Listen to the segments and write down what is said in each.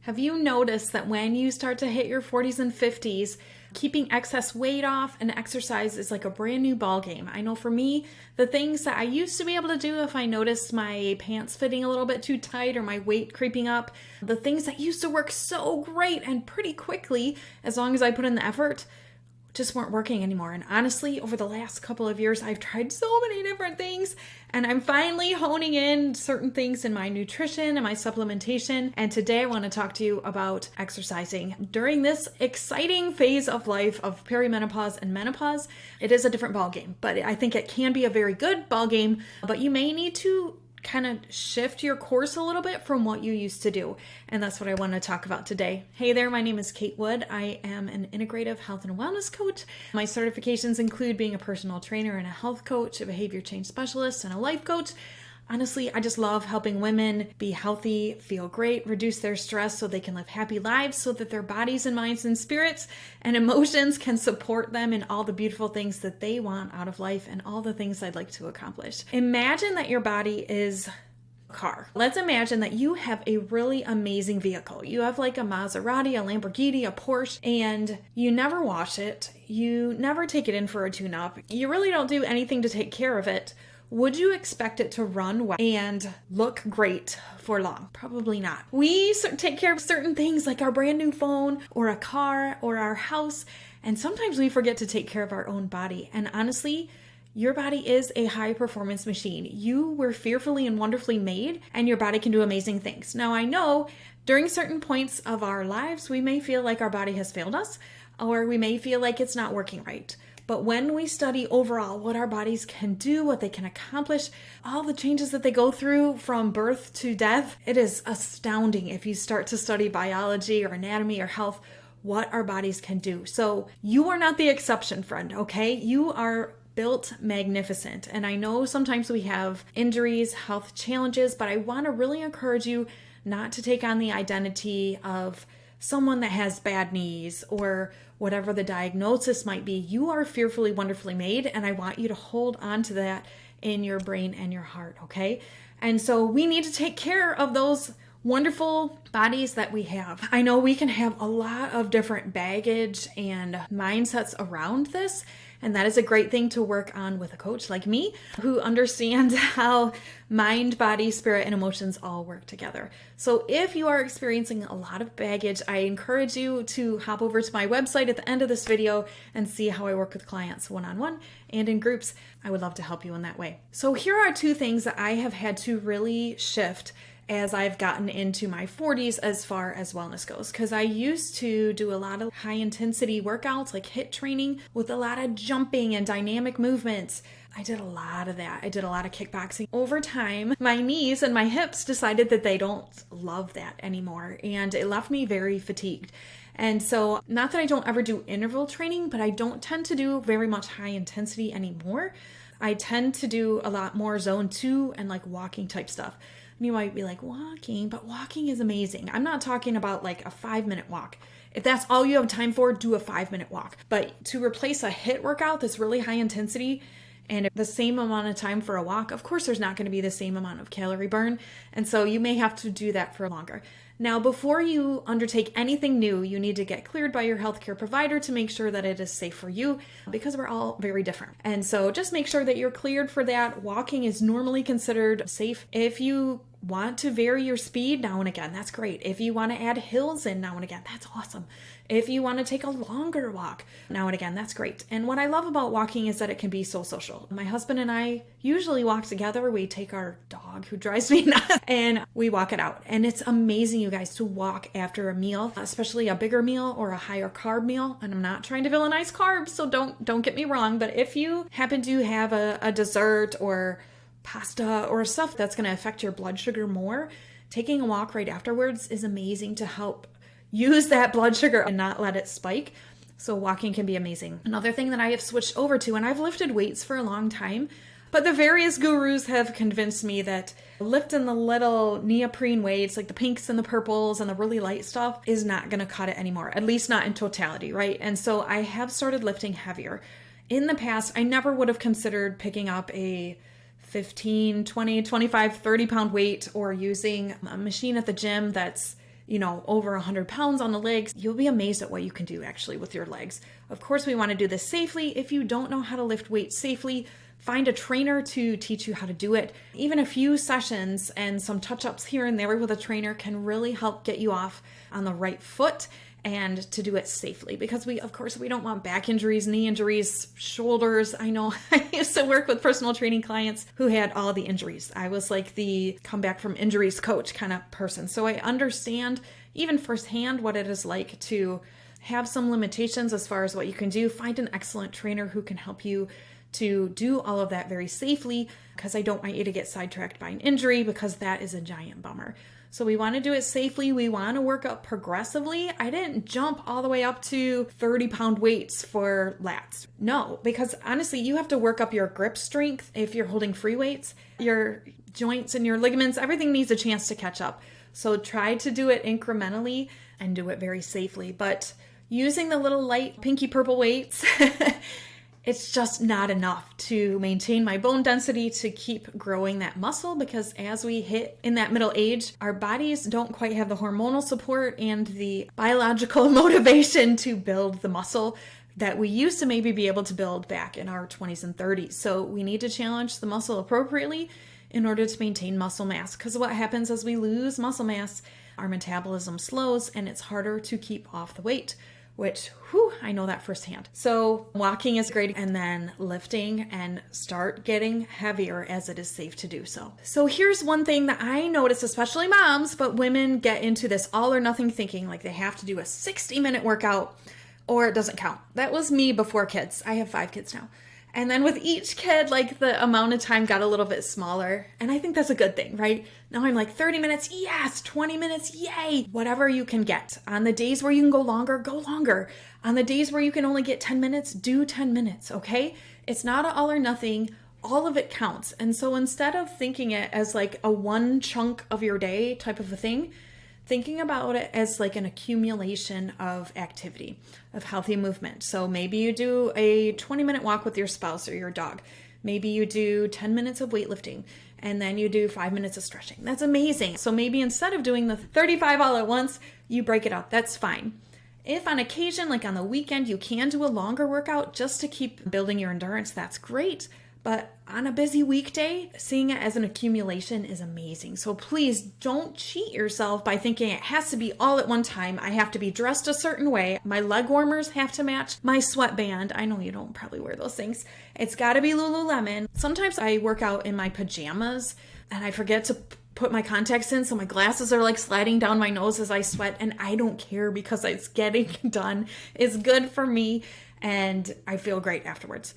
Have you noticed that when you start to hit your 40s and 50s, keeping excess weight off and exercise is like a brand new ball game? I know for me, the things that I used to be able to do if I noticed my pants fitting a little bit too tight or my weight creeping up, the things that used to work so great and pretty quickly, as long as I put in the effort, just weren't working anymore. And honestly, over the last couple of years, I've tried so many different things, and I'm finally honing in certain things in my nutrition and my supplementation. And today I want to talk to you about exercising during this exciting phase of life of perimenopause and menopause. It is a different ball game, but I think it can be a very good ball game, but you may need to kind of shift your course a little bit from what you used to do. And that's what I want to talk about today. Hey there, my name is Kate Wood. I am an integrative health and wellness coach. My certifications include being a personal trainer and a health coach, a behavior change specialist, and a life coach. Honestly, I just love helping women be healthy, feel great, reduce their stress so they can live happy lives, so that their bodies and minds and spirits and emotions can support them in all the beautiful things that they want out of life and all the things I'd like to accomplish. Imagine that your body is a car. Let's imagine that you have a really amazing vehicle. You have like a Maserati, a Lamborghini, a Porsche, and you never wash it. You never take it in for a tune-up. You really don't do anything to take care of it. Would you expect it to run well and look great for long? Probably not. We take care of certain things like our brand new phone or a car or our house, and sometimes we forget to take care of our own body. And honestly, your body is a high performance machine. You were fearfully and wonderfully made, and your body can do amazing things. Now, I know during certain points of our lives, we may feel like our body has failed us, or we may feel like it's not working right. But when we study overall what our bodies can do, what they can accomplish, all the changes that they go through from birth to death, it is astounding if you start to study biology or anatomy or health, what our bodies can do. So you are not the exception, friend, okay? You are built magnificent. And I know sometimes we have injuries, health challenges, but I want to really encourage you not to take on the identity of someone that has bad knees or whatever the diagnosis might be. You are fearfully, wonderfully made, and I want you to hold on to that in your brain and your heart, okay? And so we need to take care of those wonderful bodies that we have. I know we can have a lot of different baggage and mindsets around this, and that is a great thing to work on with a coach like me who understands how mind, body, spirit, and emotions all work together. So if you are experiencing a lot of baggage, I encourage you to hop over to my website at the end of this video and see how I work with clients one-on-one and in groups. I would love to help you in that way. So here are two things that I have had to really shift as I've gotten into my 40s as far as wellness goes. Because I used to do a lot of high intensity workouts like HIIT training with a lot of jumping and dynamic movements. I did a lot of that. I did a lot of kickboxing. Over time, my knees and my hips decided that they don't love that anymore, and it left me very fatigued. And so, not that I don't ever do interval training, but I don't tend to do very much high intensity anymore. I tend to do a lot more zone 2 and like walking type stuff. You might be like, walking, but walking is amazing. I'm not talking about like a 5-minute walk. If that's all you have time for, do a 5-minute walk. But to replace a HIIT workout that's really high intensity and the same amount of time for a walk, of course, there's not going to be the same amount of calorie burn. And so you may have to do that for longer. Now, before you undertake anything new, you need to get cleared by your healthcare provider to make sure that it is safe for you, because we're all very different. And so just make sure that you're cleared for that. Walking is normally considered safe. If you want to vary your speed now and again, that's great. If you want to add hills in now and again, that's awesome. If you want to take a longer walk now and again, that's great. And what I love about walking is that it can be so social. My husband and I usually walk together. We take our dog, who drives me nuts, and we walk it out. And it's amazing, you guys, to walk after a meal, especially a bigger meal or a higher carb meal. And I'm not trying to villainize carbs, so don't get me wrong. But if you happen to have a dessert or pasta or stuff that's going to affect your blood sugar more, taking a walk right afterwards is amazing to help use that blood sugar and not let it spike. So walking can be amazing. Another thing that I have switched over to, and I've lifted weights for a long time, but the various gurus have convinced me that lifting the little neoprene weights, like the pinks and the purples and the really light stuff, is not going to cut it anymore, at least not in totality, right? And so I have started lifting heavier. In the past, I never would have considered picking up a 15, 20, 25, 30 pound weight or using a machine at the gym that's over 100 pounds on the legs, you'll be amazed at what you can do actually with your legs. Of course, we want to do this safely. If you don't know how to lift weights safely, find a trainer to teach you how to do it. Even a few sessions and some touch-ups here and there with a trainer can really help get you off on the right foot and to do it safely, because we don't want back injuries, knee injuries, shoulders. I know I used to work with personal training clients who had all the injuries. I was like the come back from injuries coach kind of person. So I understand even firsthand what it is like to have some limitations as far as what you can do. Find an excellent trainer who can help you to do all of that very safely, because I don't want you to get sidetracked by an injury, because that is a giant bummer. So we want to do it safely. We want to work up progressively. I didn't jump all the way up to 30-pound weights for lats. No, because honestly, you have to work up your grip strength if you're holding free weights. Your joints and your ligaments, everything needs a chance to catch up. So try to do it incrementally and do it very safely. But using the little light pinky purple weights, it's just not enough to maintain my bone density to keep growing that muscle, because as we hit in that middle age, our bodies don't quite have the hormonal support and the biological motivation to build the muscle that we used to maybe be able to build back in our 20s and 30s. So we need to challenge the muscle appropriately in order to maintain muscle mass, because what happens as we lose muscle mass, our metabolism slows and it's harder to keep off the weight. Which, I know that firsthand. So walking is great, and then lifting, and start getting heavier as it is safe to do so. So here's one thing that I notice, especially moms, but women get into this all or nothing thinking, like they have to do a 60-minute workout or it doesn't count. That was me before kids. I have 5 kids now. And then with each kid, like the amount of time got a little bit smaller. And I think that's a good thing, right? Now I'm like 30 minutes, yes, 20 minutes, yay. Whatever you can get. On the days where you can go longer, go longer. On the days where you can only get 10 minutes, do 10 minutes, okay? It's not an all or nothing. All of it counts. And so instead of thinking it as like a one chunk of your day type of a thing, thinking about it as like an accumulation of activity, of healthy movement. So maybe you do a 20-minute walk with your spouse or your dog. Maybe you do 10 minutes of weightlifting, and then you do 5 minutes of stretching. That's amazing. So maybe instead of doing the 35 all at once, you break it up. That's fine. If on occasion, like on the weekend, you can do a longer workout just to keep building your endurance, that's great. But on a busy weekday, seeing it as an accumulation is amazing. So please don't cheat yourself by thinking it has to be all at one time. I have to be dressed a certain way. My leg warmers have to match my sweatband. I know you don't probably wear those things. It's got to be Lululemon. Sometimes I work out in my pajamas and I forget to put my contacts in, so my glasses are like sliding down my nose as I sweat, and I don't care because it's getting done. It's good for me and I feel great afterwards.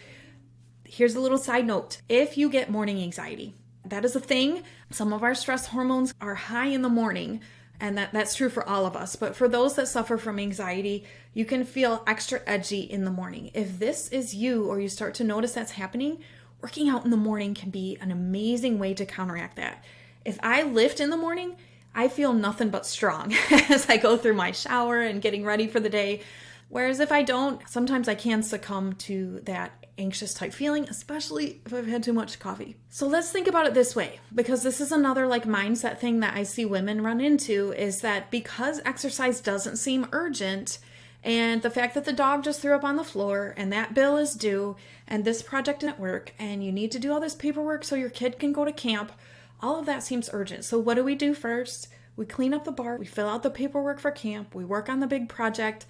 Here's a little side note. If you get morning anxiety, that is a thing. Some of our stress hormones are high in the morning, and that's true for all of us. But for those that suffer from anxiety, you can feel extra edgy in the morning. If this is you, or you start to notice that's happening, working out in the morning can be an amazing way to counteract that. If I lift in the morning, I feel nothing but strong as I go through my shower and getting ready for the day. Whereas if I don't, sometimes I can succumb to that anxious type feeling, especially if I've had too much coffee. So let's think about it this way, because this is another like mindset thing that I see women run into, is that because exercise doesn't seem urgent, and the fact that the dog just threw up on the floor and that bill is due and this project at work and you need to do all this paperwork so your kid can go to camp, all of that seems urgent. So what do we do first? We clean up the bar, we fill out the paperwork for camp, we work on the big project.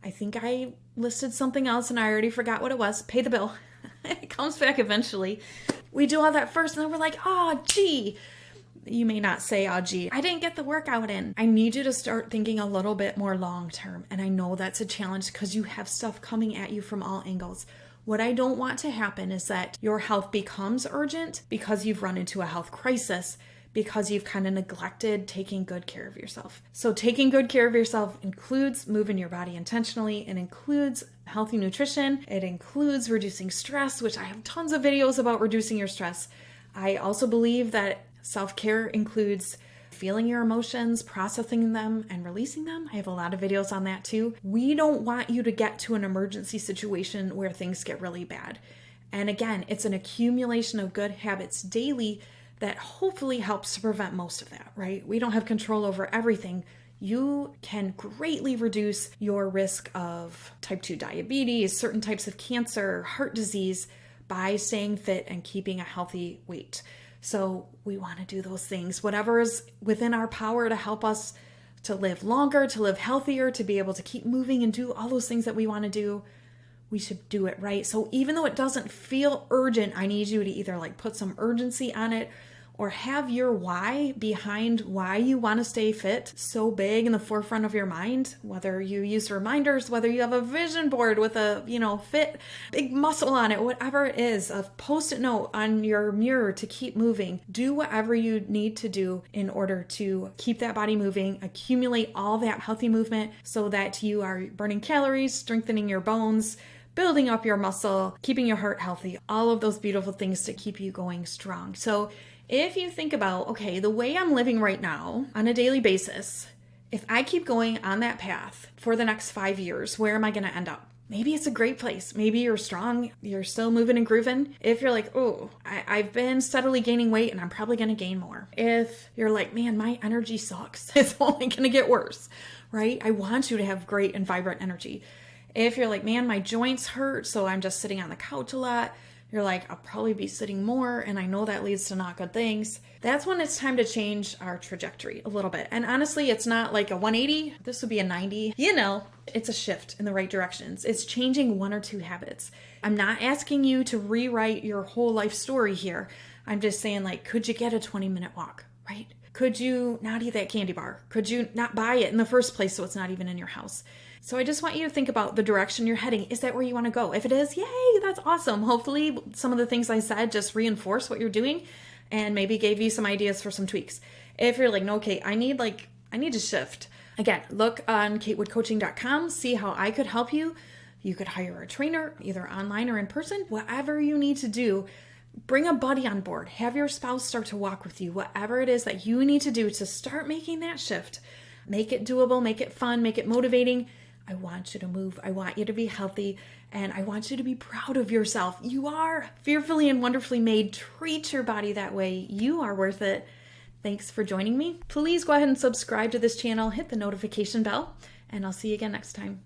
I think I listed something else and I already forgot what it was. Pay the bill. It comes back eventually. We do all that first and then we're like, oh, gee. You may not say, oh, gee, I didn't get the workout in. I need you to start thinking a little bit more long term. And I know that's a challenge because you have stuff coming at you from all angles. What I don't want to happen is that your health becomes urgent because you've run into a health crisis, because you've kind of neglected taking good care of yourself. So taking good care of yourself includes moving your body intentionally. It includes healthy nutrition. It includes reducing stress, which I have tons of videos about reducing your stress. I also believe that self-care includes feeling your emotions, processing them, and releasing them. I have a lot of videos on that too. We don't want you to get to an emergency situation where things get really bad. And again, it's an accumulation of good habits daily that hopefully helps to prevent most of that, right? We don't have control over everything. you can greatly reduce your risk of type 2 diabetes, certain types of cancer, heart disease by staying fit and keeping a healthy weight. So we want to do those things, whatever is within our power to help us to live longer, to live healthier, to be able to keep moving and do all those things that we want to do. We should do it, right? So even though it doesn't feel urgent, I need you to either like put some urgency on it or have your why behind why you want to stay fit so big in the forefront of your mind, whether you use reminders, whether you have a vision board with a, fit big muscle on it, whatever it is, a post-it note on your mirror to keep moving. Do whatever you need to do in order to keep that body moving, accumulate all that healthy movement so that you are burning calories, strengthening your bones, building up your muscle, keeping your heart healthy, all of those beautiful things to keep you going strong. So if you think about, okay, the way I'm living right now on a daily basis, if I keep going on that path for the next 5 years, where am I going to end up? Maybe it's a great place. Maybe you're strong. You're still moving and grooving. If you're like, oh, I've been steadily gaining weight and I'm probably going to gain more. If you're like, man, my energy sucks. It's only going to get worse, right? I want you to have great and vibrant energy. If you're like, man, my joints hurt, so I'm just sitting on the couch a lot. You're like, I'll probably be sitting more, and I know that leads to not good things. That's when it's time to change our trajectory a little bit. And honestly, it's not like a 180. This would be a 90. It's a shift in the right directions. It's changing 1 or 2 habits. I'm not asking you to rewrite your whole life story here. I'm just saying, like, could you get a 20-minute walk, right? Could you not eat that candy bar? Could you not buy it in the first place so it's not even in your house? So I just want you to think about the direction you're heading. Is that where you want to go? If it is, yay, that's awesome. Hopefully some of the things I said just reinforce what you're doing and maybe gave you some ideas for some tweaks. If you're like, no, Kate, I need to shift. Again, look on katewoodcoaching.com, see how I could help you. You could hire a trainer, either online or in person, whatever you need to do. Bring a buddy on board. Have your spouse start to walk with you. Whatever it is that you need to do to start making that shift. Make it doable, make it fun, make it motivating. I want you to move. I want you to be healthy, and I want you to be proud of yourself. You are fearfully and wonderfully made. Treat your body that way. You are worth it. Thanks for joining me. Please go ahead and subscribe to this channel, hit the notification bell, and I'll see you again next time.